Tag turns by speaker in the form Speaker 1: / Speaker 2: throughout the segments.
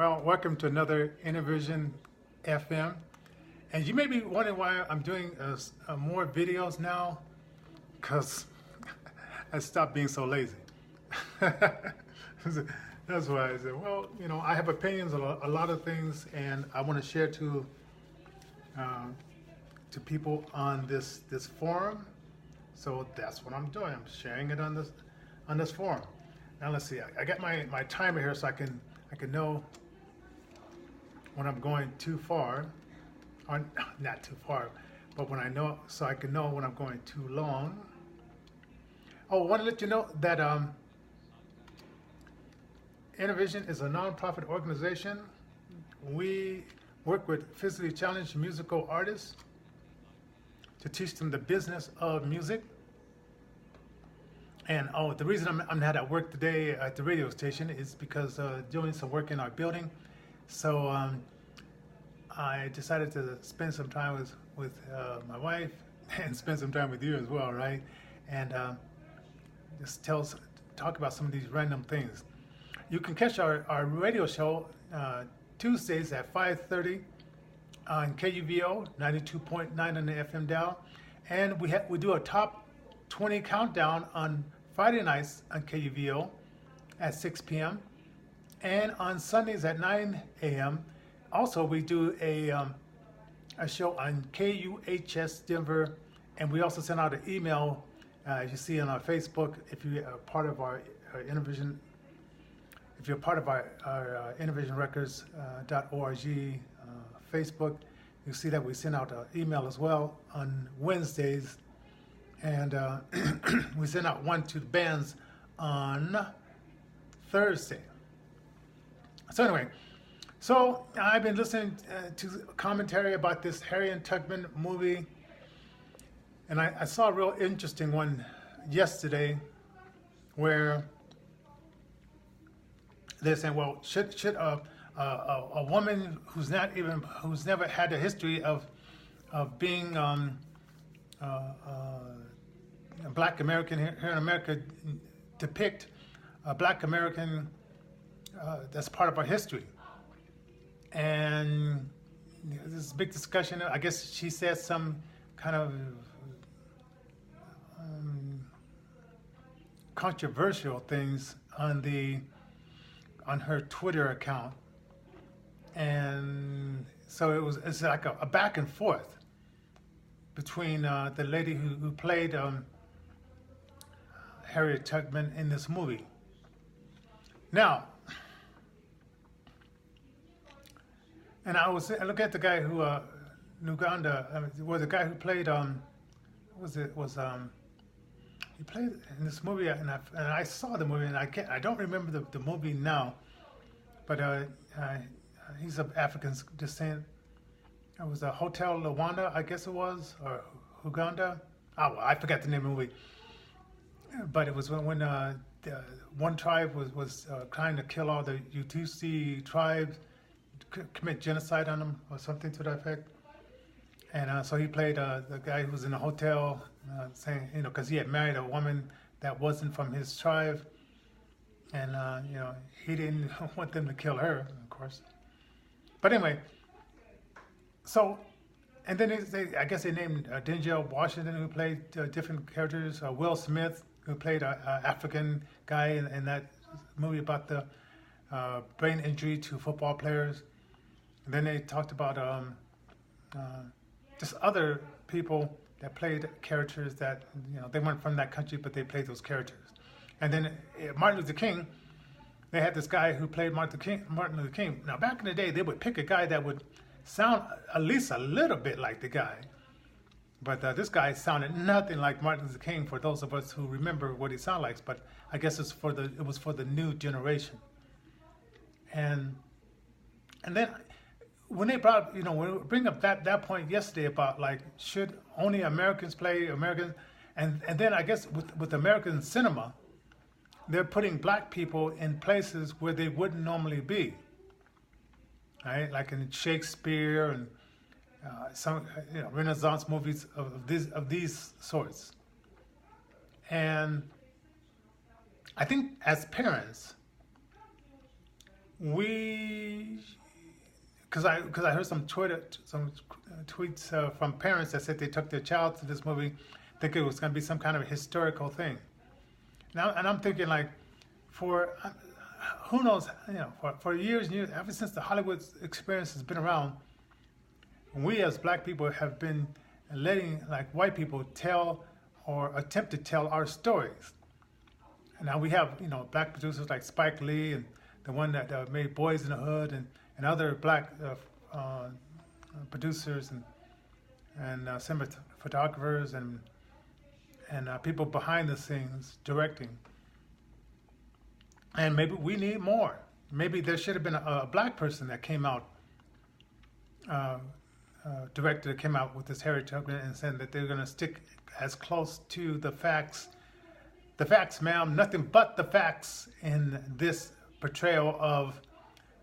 Speaker 1: Well, welcome to another Intervision FM. And you may be wondering why I'm doing more videos now, because I stopped being so lazy. That's why I said, well, I have opinions on a lot of things, and I want to share to people on this forum. So that's what I'm doing. I'm sharing it on this forum. Now let's see. I got my timer here so I can know when I'm going too far, or not too far, but when I know, so I can know when I'm going too long. Oh, I want to let you know that Intervision is a non-profit organization. We work with physically challenged musical artists to teach them the business of music. And the reason I'm not at work today at the radio station is because doing some work in our building. So I decided to spend some time with my wife and spend some time with you as well, right? And just talk about some of these random things. You can catch our radio show Tuesdays at 5:30 on KUVO 92.9 on the FM dial, and we do a top 20 countdown on Friday nights on KUVO at 6 p.m. and on Sundays at 9 a.m. Also, we do a show on KUHS Denver, and we also send out an email, as you see on our Facebook. If you are part of our Intervision, if you're part of our IntervisionRecords.org Facebook, you see that we send out an email as well on Wednesdays, and we send out one to the bands on Thursday. So anyway, so I've been listening to commentary about this Harriet Tubman movie, and I saw a real interesting one yesterday where they're saying, well, should a woman who's never had a history of being a Black American here in America depict a Black American that's part of our history? And this is a big discussion. I guess she said some kind of controversial things on her Twitter account, and so it's like a back and forth between the lady who played Harriet Tubman in this movie. Now, and I look at the guy who Uganda, the guy who played he played in this movie, and I saw the movie, and I don't remember the movie now, but he's of African descent. It was a Hotel Rwanda, I guess it was, or Uganda. Oh, well, I forgot the name of the movie. But it was when one tribe was trying to kill all the Tutsi tribes, commit genocide on them, or something to that effect. And so he played the guy who was in a hotel, saying, because he had married a woman that wasn't from his tribe, and he didn't want them to kill her, of course. But anyway, so, and then I guess they named Denzel Washington, who played different characters. Will Smith, who played an African guy in that movie about the brain injury to football players. And then they talked about just other people that played characters that, they weren't from that country, but they played those characters. And then Martin Luther King, they had this guy who played Martin Luther King. Now, back in the day, they would pick a guy that would sound at least a little bit like the guy. But this guy sounded nothing like Martin Luther King, for those of us who remember what he sounded like. But I guess it was for the new generation. And then when they brought, when we bring up that point yesterday about like, should only Americans play Americans, and then I guess with American cinema, they're putting Black people in places where they wouldn't normally be, right? Like in Shakespeare and some Renaissance movies of these sorts. And I think as parents, we because I heard some tweets from parents that said they took their child to this movie, thinking it was going to be some kind of historical thing. Now, and I'm thinking like, for who knows, for years and years, ever since the Hollywood experience has been around, we as black people have been letting like white people tell or attempt to tell our stories. And now we have black producers like Spike Lee and the one that made Boys in the Hood and other black producers and cinematographers and people behind the scenes directing. And maybe we need more. Maybe there should have been a black person that came out, director that came out with this Harriet Tubman and said that they're going to stick as close to the facts. The facts, ma'am, nothing but the facts in this portrayal of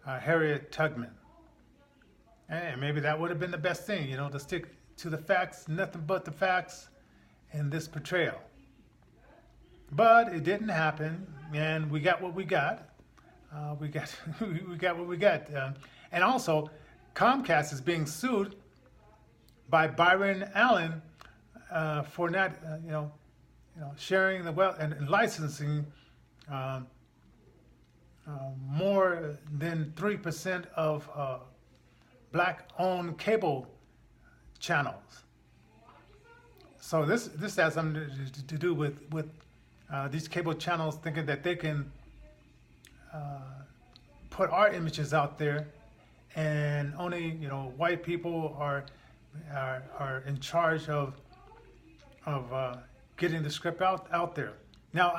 Speaker 1: Harriet Tubman. And maybe that would have been the best thing, to stick to the facts, nothing but the facts in this portrayal. But it didn't happen, and we got what we got. We got what we got. And also, Comcast is being sued by Byron Allen for not, sharing the wealth and licensing more than 3% of black-owned cable channels. So this has something to do with these cable channels thinking that they can put our images out there, and only white people are in charge of getting the script out there. Now,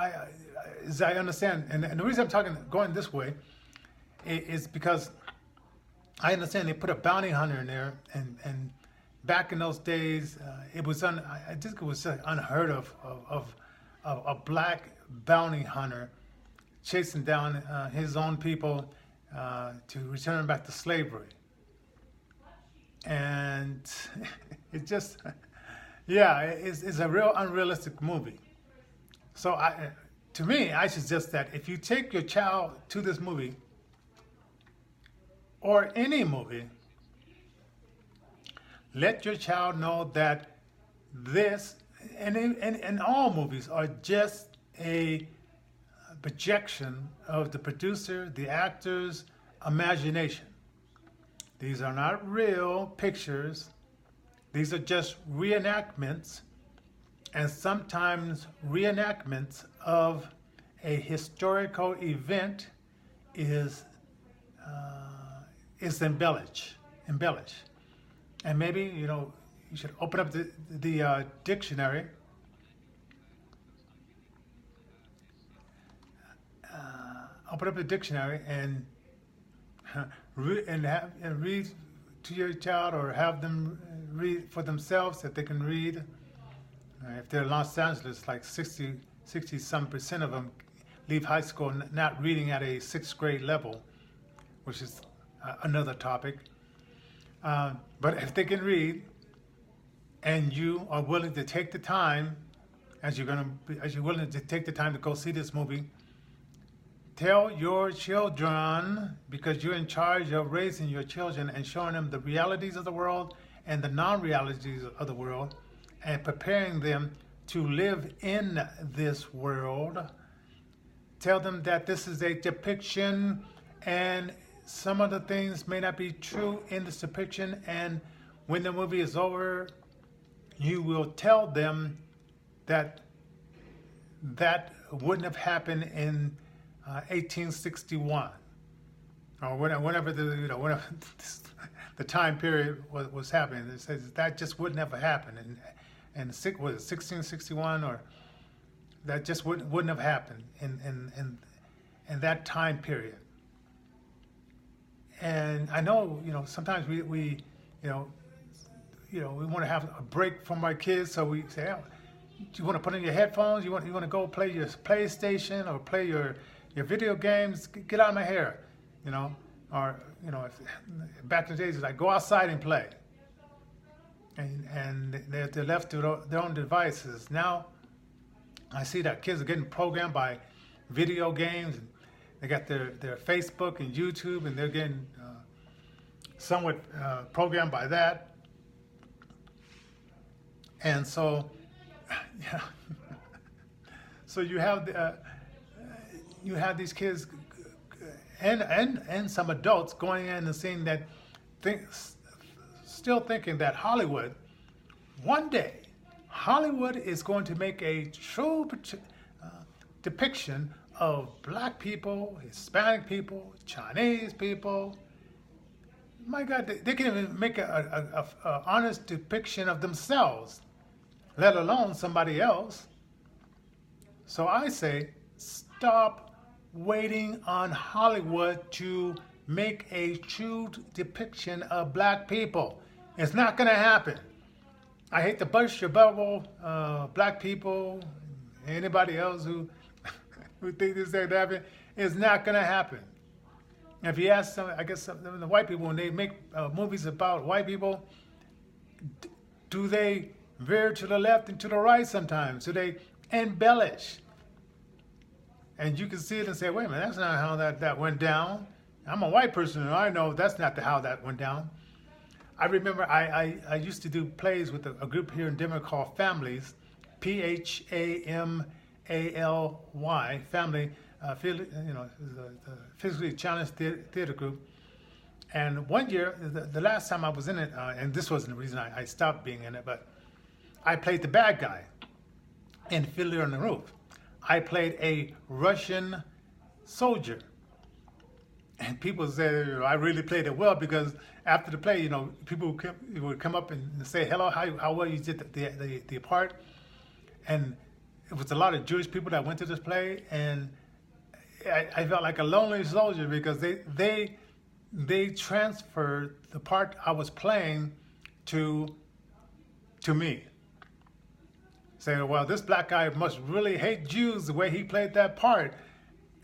Speaker 1: as I understand, and the reason I'm going this way is because I understand they put a bounty hunter in there, and back in those days, it was I think it was unheard of a black bounty hunter chasing down his own people to return them back to slavery. And it just, it's a real unrealistic movie. So to me, I suggest that if you take your child to this movie, or any movie, let your child know that this and all movies are just a projection of the producer, the actor's imagination. These are not real pictures. These are just reenactments, and sometimes reenactments of a historical event is embellished. And maybe you should open up the dictionary. Open up the dictionary and read to your child, or have them read for themselves that they can read. If they're in Los Angeles, like 60-some% of them leave high school not reading at a 6th grade level, which is another topic. But if they can read, and you are willing to take the time, as you're willing to take the time to go see this movie, tell your children, because you're in charge of raising your children and showing them the realities of the world and the non-realities of the world, and preparing them to live in this world. Tell them that this is a depiction, and some of the things may not be true in this depiction, and when the movie is over, you will tell them that that wouldn't have happened in 1861, or whenever the time period was happening. It says that just would never happen, and was it 1661, or that just wouldn't have happened in that time period. And I know sometimes we want to have a break from our kids, so we say, oh, you want to put in your headphones? You want to go play your PlayStation or play your video games? Get out of my hair, Or if, back in the days, it's like go outside and play. And they're left to their own devices. Now, I see that kids are getting programmed by video games, and they got their Facebook and YouTube, and they're getting somewhat programmed by that. And so, yeah. So you have these kids and some adults going in and saying that, still thinking that Hollywood, one day, Hollywood is going to make a true depiction of black people, Hispanic people, Chinese people. My God, they can even make a honest depiction of themselves, let alone somebody else. So I say, stop waiting on Hollywood to make a true depiction of black people. It's not going to happen. I hate to burst your bubble, black people, anybody else who think this ain't happen. It's not going to happen. If you ask some, I guess some of the white people, when they make movies about white people, do they veer to the left and to the right sometimes? Do they embellish? And you can see it and say, wait a minute, that's not how that went down. I'm a white person and I know that's not how that went down. I remember I used to do plays with a group here in Denver called Families, Phamally, Family, the physically challenged theater group. And one year, the last time I was in it, and this wasn't the reason I stopped being in it, but I played the bad guy in Fiddler on the Roof. I played a Russian soldier. And people said, I really played it well, because after the play, people would come up and say, hello, how well you did the part. And it was a lot of Jewish people that went to this play, and I felt like a lonely soldier, because they transferred the part I was playing to me. Saying, well, this black guy must really hate Jews the way he played that part.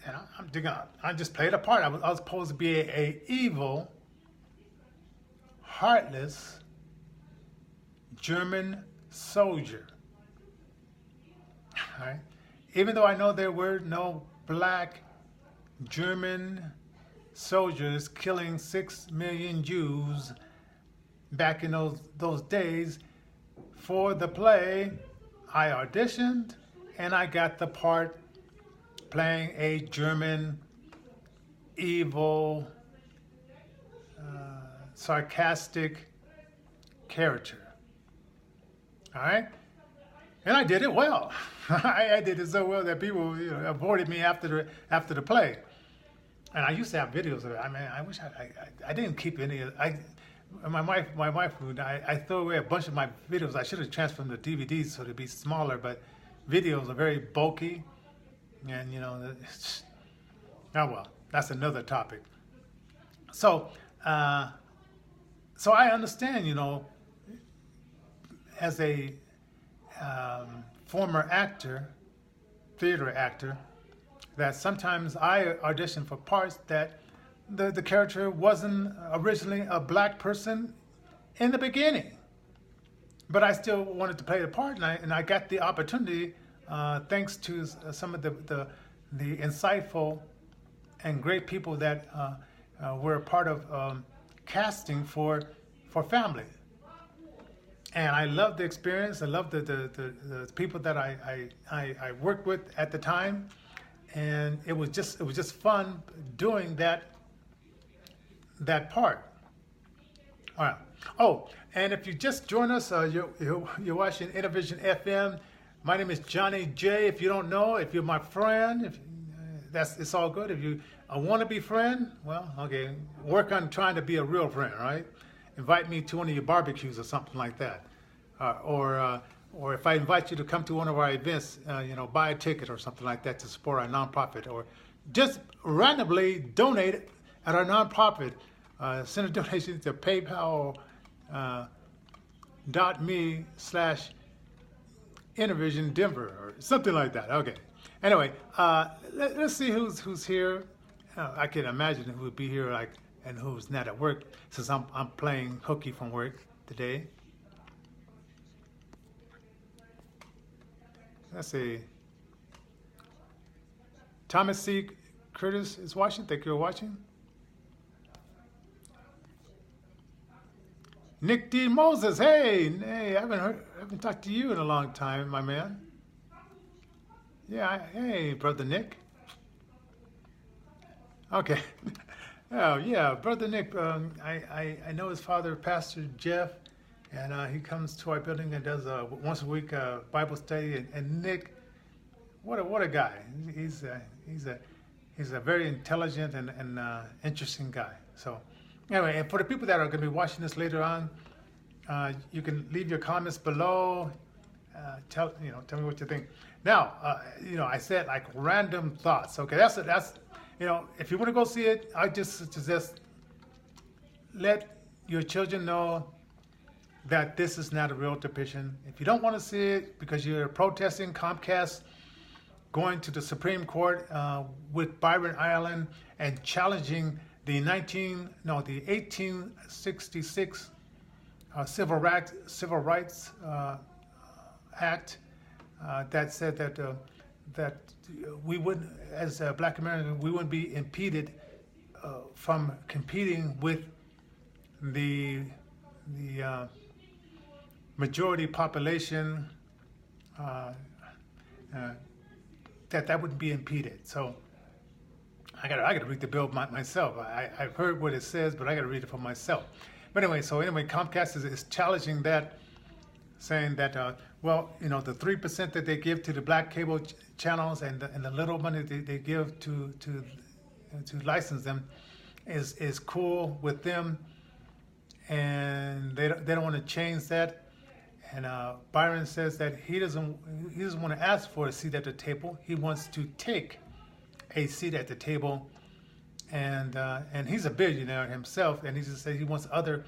Speaker 1: And I'm thinking, I just played a part. I was supposed to be a evil, heartless German soldier. All right? Even though I know there were no black German soldiers killing 6 million Jews back in those days, for the play, I auditioned and I got the part playing a German, evil, sarcastic character. All right? And I did it well. I did it so well that people avoided me after the play. And I used to have videos of it. I mean, I wish I didn't keep any of it. My wife, I threw away a bunch of my videos. I should have transferred them to DVDs so they'd be smaller, but videos are very bulky. And, oh well, that's another topic. So I understand, as a former actor, theater actor, that sometimes I audition for parts that the character wasn't originally a black person in the beginning. But I still wanted to play the part, and I got the opportunity thanks to some of the insightful and great people that were a part of casting for Family. And I loved the experience. I loved the people that I worked with at the time, and it was just fun doing that part. All right. Oh, and if you just join us, you're watching Intervision FM. My name is Johnny J. If you don't know, if you're my friend, it's all good. If you want to be friend, well, okay, work on trying to be a real friend, right? Invite me to one of your barbecues or something like that, or if I invite you to come to one of our events, buy a ticket or something like that to support our nonprofit, or just randomly donate at our nonprofit. Send a donation to PayPal.me/Intervision Denver or something like that. Okay. Anyway, let's see who's here. I can imagine who would be here, and who's not at work, since I'm playing hooky from work today. Let's see. Thomas C. Curtis is watching. Thank you for watching. Nick D. Moses. Hey, I haven't talked to you in a long time, my man. Yeah, hey, brother Nick. Okay. Oh yeah, brother Nick. I know his father, Pastor Jeff, and he comes to our building and does a once a week Bible study. And Nick, what a guy. He's a very intelligent and interesting guy. So anyway, and for the people that are going to be watching this later on, you can leave your comments below. Tell me what you think. Now, I said like random thoughts. Okay, that's if you want to go see it, I just suggest let your children know that this is not a real depiction. If you don't want to see it because you're protesting Comcast going to the Supreme Court with Byron Island and challenging the 1866 Civil Rights Act that said that we wouldn't, as Black Americans, we wouldn't be impeded from competing with the majority population. That wouldn't be impeded. So I gotta read the bill myself. I've heard what it says, but I gotta read it for myself. But anyway, Comcast is challenging that, saying that the 3% that they give to the black cable channels and the little money they give to license them is cool with them, and they don't want to change that. And Byron says that he doesn't want to ask for a seat at the table. He wants to take a seat at the table, and he's a billionaire himself, and he just said he wants other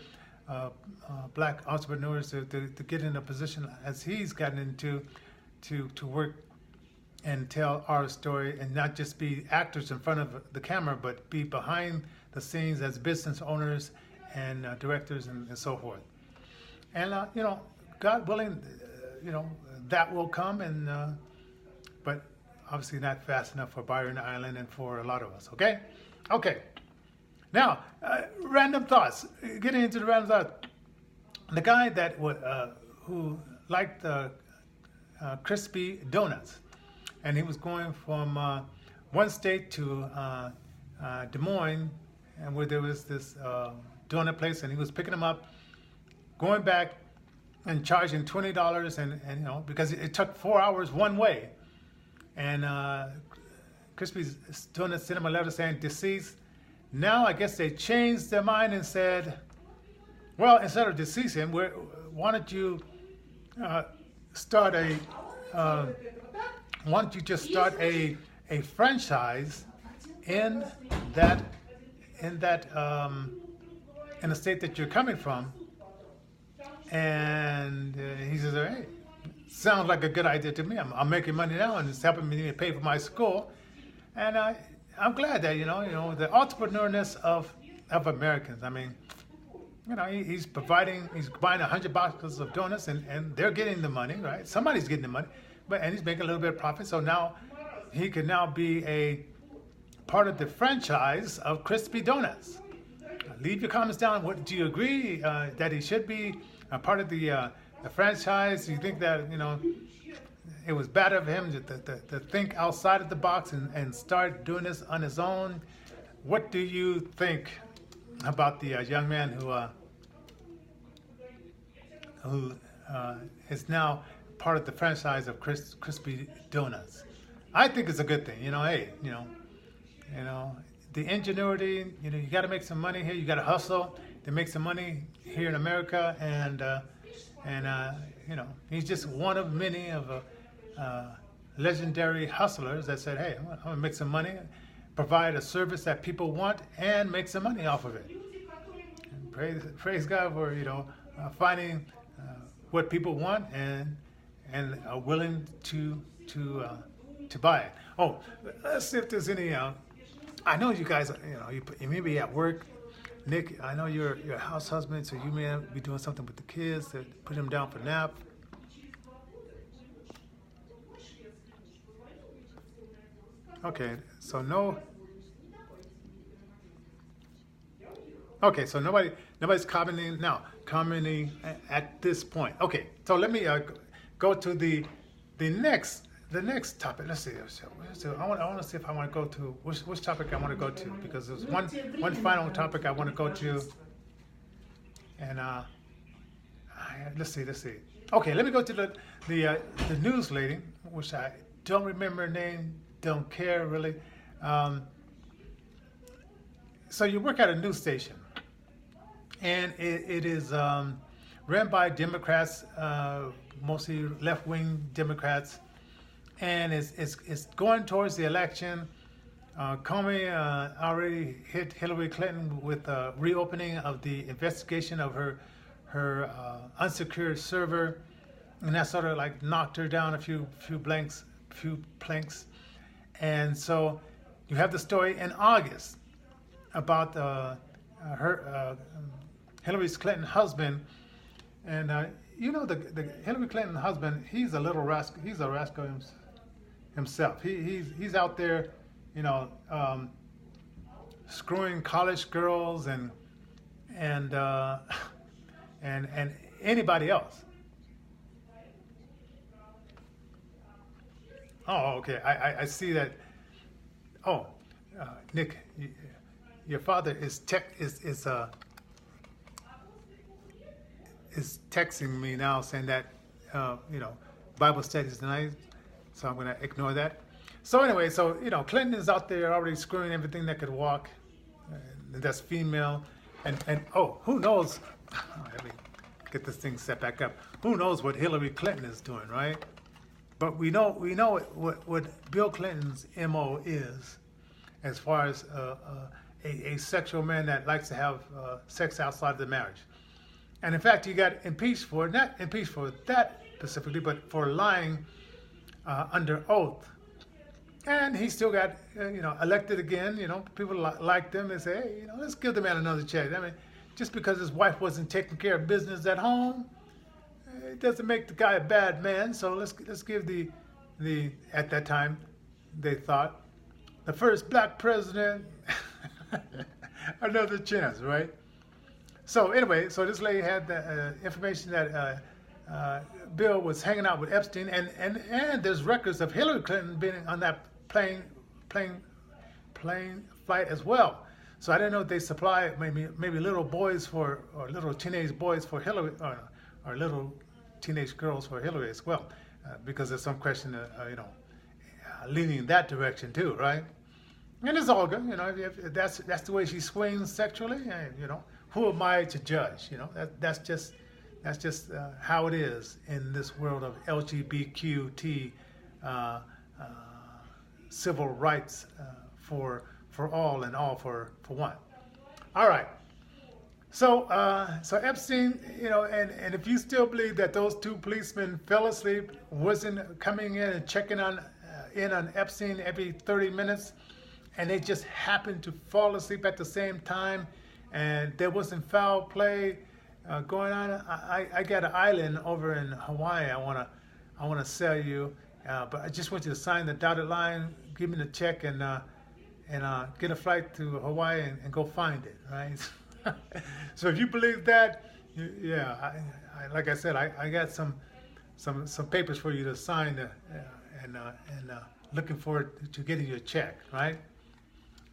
Speaker 1: black entrepreneurs to get in a position as he's gotten into to work and tell our story, and not just be actors in front of the camera, but be behind the scenes as business owners and directors and so forth. And God willing, that will come, and but obviously not fast enough for Byron Island and for a lot of us. Okay. Now, random thoughts. Getting into the random thoughts. The guy that who liked crispy donuts, and he was going from one state to Des Moines, and where there was this donut place, and he was picking them up, going back, and charging $20, and because it took 4 hours one way, and Crispy Donuts sent him a letter saying deceased. Now I guess they changed their mind and said, well, instead of deceased him, why don't you start a franchise in the state that you're coming from? And he says, hey, sounds like a good idea to me. I'm making money now, and it's helping me to pay for my school. And I'm glad that, the entrepreneurness of Americans. I mean, he's buying 100 boxes of donuts, and they're getting the money, right? Somebody's getting the money, and he's making a little bit of profit. So now he can now be a part of the franchise of Crispy Donuts. Leave your comments down. Do you agree that he should be a part of the franchise? Do you think that it was bad of him to think outside of the box and start doing this on his own? What do you think about the young man who is now part of the franchise of Crispy Donuts? I think it's a good thing. The ingenuity. You got to make some money here. You got to hustle to make some money here in America, and he's just one of many of legendary hustlers that said, hey, I'm gonna make some money, provide a service that people want, and make some money off of it. And praise God for finding what people want and are willing to buy it. Oh, let's see if there's any. I know you guys, you may be at work. Nick, I know you're a house husband, so you may be doing something with the kids to put them down for nap. Okay, so no. Okay, so nobody's commenting now. Commenting at this point. Okay, so let me go to the next topic. Let's see. I want to see if I want to go to which topic I want to go to, because there's one final topic I want to go to, and let's see. Okay, let me go to the news lady, which I don't remember her name, don't care really. So you work at a news station, and it is ran by Democrats, mostly left-wing Democrats, and it's going towards the election. Comey already hit Hillary Clinton with a reopening of the investigation of her unsecured server, and that sort of like knocked her down a few planks. And so you have the story in August about her Hillary Clinton's husband, and the Hillary Clinton husband, he's a little rascal. He's a rascal himself. He's out there, screwing college girls and anybody else. Oh, okay. I see that. Oh, Nick, your father is texting me now saying that Bible studies tonight, so I'm going to ignore that. So anyway, Clinton is out there already screwing everything that could walk, and that's female, and who knows? Let me get this thing set back up. Who knows what Hillary Clinton is doing, right? But we know what Bill Clinton's MO is, as far as a sexual man that likes to have sex outside of the marriage. And in fact, he got impeached for, not impeached for that specifically, but for lying under oath. And he still got, elected again. People liked him and say, hey, let's give the man another chance. I mean, just because his wife wasn't taking care of business at home, it doesn't make the guy a bad man. So let's give the at that time, they thought, the first black president another chance, right? So anyway, so this lady had the information that Bill was hanging out with Epstein, and there's records of Hillary Clinton being on that plane flight as well. So I didn't know if they supply maybe little boys or little teenage boys for Hillary, or little teenage girls for Hillary as well, because there's some question, leaning in that direction too, right? And it's all good, if that's the way she swings sexually, who am I to judge? That's just how it is in this world of LGBTQT civil rights for all and all for one. All right. So Epstein, and if you still believe that those two policemen fell asleep, wasn't coming in and checking on Epstein every 30 minutes, and they just happened to fall asleep at the same time, and there wasn't foul play going on. I got an island over in Hawaii. I wanna sell you, but I just want you to sign the dotted line, give me the check, and get a flight to Hawaii and go find it, right? So if you believe that, yeah, like I said, I got some papers for you to sign, and looking forward to getting your check, right?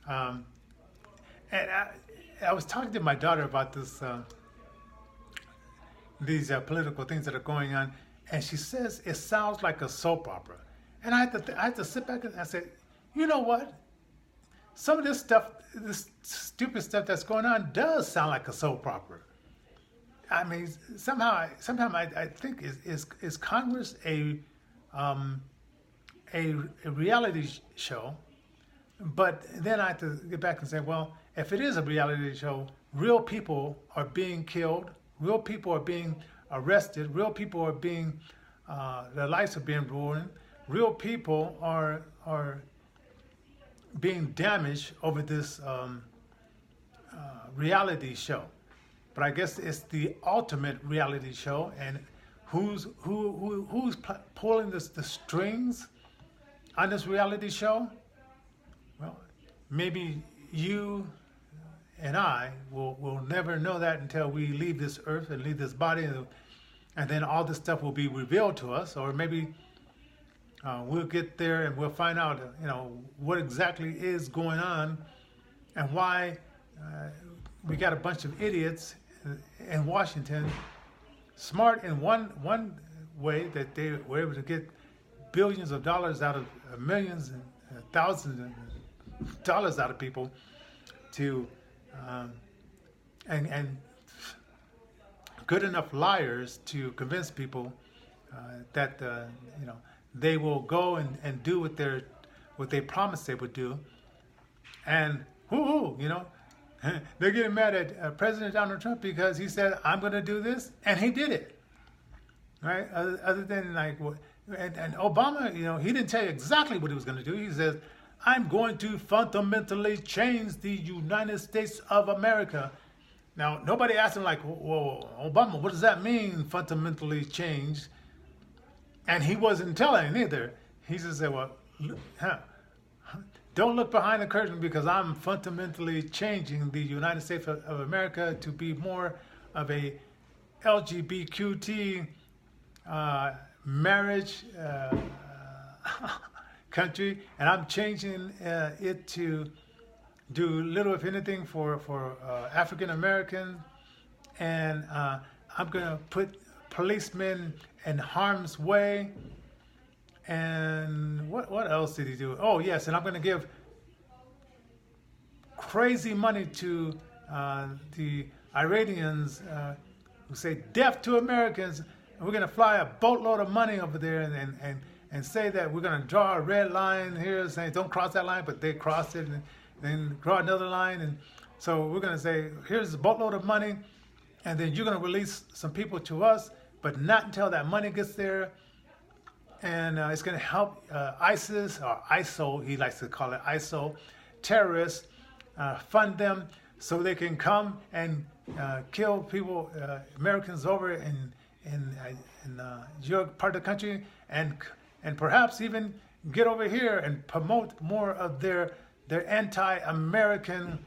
Speaker 1: And I was talking to my daughter about these political things that are going on, and she says it sounds like a soap opera. And I had to sit back and I said, you know what? Some of this stuff, this stupid stuff that's going on, does sound like a soap opera. I mean, sometimes I think is Congress a reality show? But then I have to get back and say, well, if it is a reality show, real people are being killed, real people are being arrested, real people are being, their lives are being ruined, real people are being damaged over this reality show. But I guess it's the ultimate reality show, and who's pulling the strings on this reality show? Well, maybe you and I will never know that until we leave this earth and leave this body, and then all this stuff will be revealed to us, or maybe we'll get there and we'll find out, what exactly is going on, and why we got a bunch of idiots in Washington, smart in one way, that they were able to get billions of dollars out of millions and thousands of dollars out of people, to and good enough liars to convince people that they will go and do what they promised they would do, and they're getting mad at President Donald Trump because he said, I'm going to do this, and he did it, right? Other than and Obama, he didn't tell you exactly what he was going to do. He says, I'm going to fundamentally change the United States of America. Now, nobody asked him well, Obama, what does that mean, fundamentally change? And he wasn't telling either. He just said, well, don't look behind the curtain, because I'm fundamentally changing the United States of America to be more of a LGBTQ marriage country, and I'm changing it to do little, if anything, for African Americans, and I'm going to put policemen in harm's way. And what else did he do? Oh, yes, and I'm going to give crazy money to the Iranians who say death to Americans. And we're going to fly a boatload of money over there and say that we're going to draw a red line here, saying don't cross that line, but they crossed it, and then draw another line. And so we're going to say, here's a boatload of money, and then you're going to release some people to us, but not until that money gets there. And it's going to help ISIS, or ISIL, he likes to call it ISIL, terrorists, fund them so they can come and kill people, Americans over in your part of the country, and perhaps even get over here and promote more of their anti-American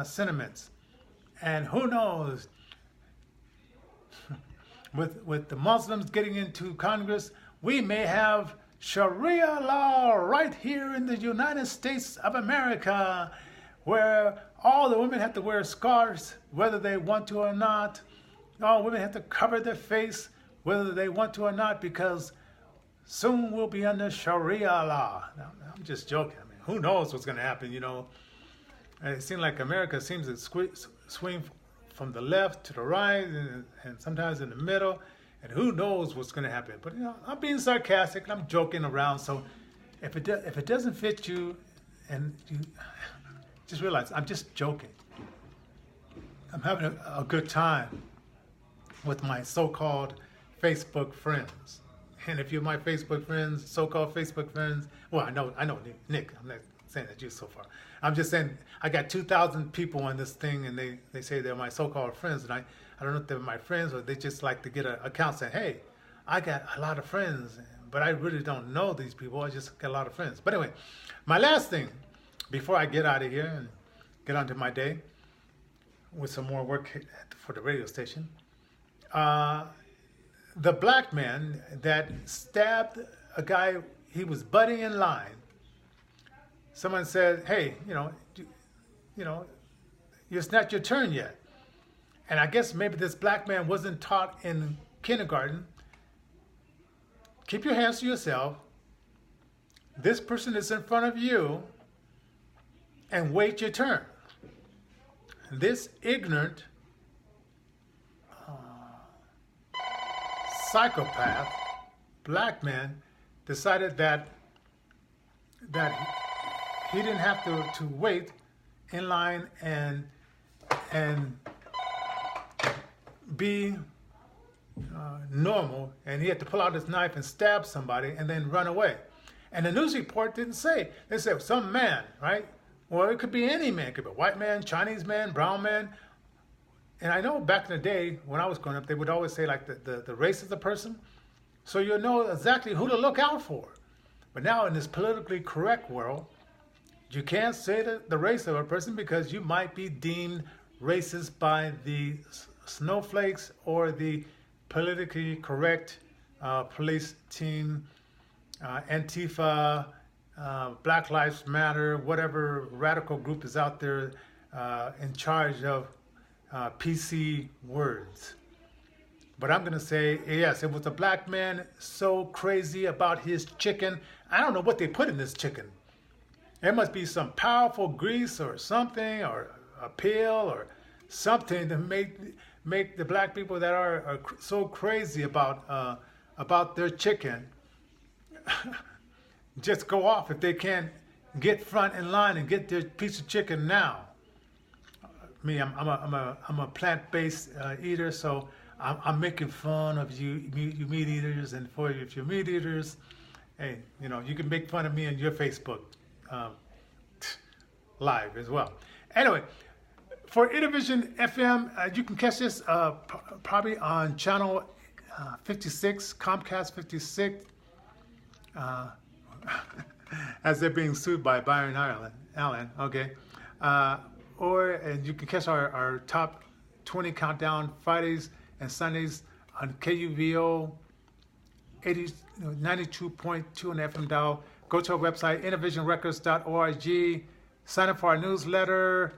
Speaker 1: sentiments. And who knows, with the Muslims getting into Congress, we may have Sharia law right here in the United States of America, where all the women have to wear scarves, whether they want to or not. All women have to cover their face, whether they want to or not, because soon we'll be under Sharia law. Now, I'm just joking. I mean, who knows what's going to happen, It seems like America seems to swing from the left to the right, and sometimes in the middle, and who knows what's going to happen. But I'm being sarcastic, I'm joking around. So if it doesn't fit you, and you just realize I'm just joking. I'm having a good time with my so-called Facebook friends. And if you're my Facebook friends, so-called Facebook friends, well, I know, Nick, I'm not saying that you so far. I'm just saying I got 2,000 people on this thing, and they say they're my so-called friends, and I don't know if they're my friends or they just like to get an account saying, hey, I got a lot of friends, but I really don't know these people. I just got a lot of friends. But anyway, my last thing before I get out of here and get on to my day with some more work for the radio station, the black man that stabbed a guy, he was budding in line. Someone said, hey, it's not your turn yet. And I guess maybe this black man wasn't taught in kindergarten. Keep your hands to yourself. This person is in front of you, and wait your turn. This ignorant psychopath black man decided that he didn't have to wait in line and be normal, and he had to pull out his knife and stab somebody and then run away. And the news report didn't say. They said some man, right? Well, it could be any man. It could be a white man, Chinese man, brown man. And I know back in the day when I was growing up, they would always say like the race of the person, so you'll know exactly who to look out for. But now in this politically correct world, You can't say the race of a person because you might be deemed racist by the snowflakes or the politically correct police team, Antifa, Black Lives Matter, whatever radical group is out there in charge of PC words. But I'm going to say, yes, it was a black man so crazy about his chicken. I don't know what they put in this chicken. There must be some powerful grease or something, or a pill or something to make the black people that are so crazy about their chicken just go off if they can't get front in line and get their piece of chicken now. Me, I'm a plant-based eater, so I'm making fun of you meat eaters, and if you're meat eaters, hey, you know, you can make fun of me on your Facebook live as well. Anyway, for Intervision FM, you can catch this probably on channel 56, Comcast 56, as they're being sued by Byron Allen, okay? And you can catch our top 20 countdown Fridays and Sundays on KUVO 92.2 on the FM dial. Go to our website, intervisionrecords.org. Sign up for our newsletter.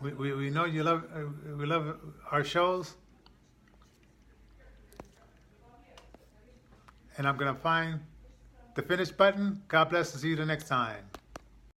Speaker 1: We know you love we love our shows. And I'm going to find the finish button. God bless and see you the next time.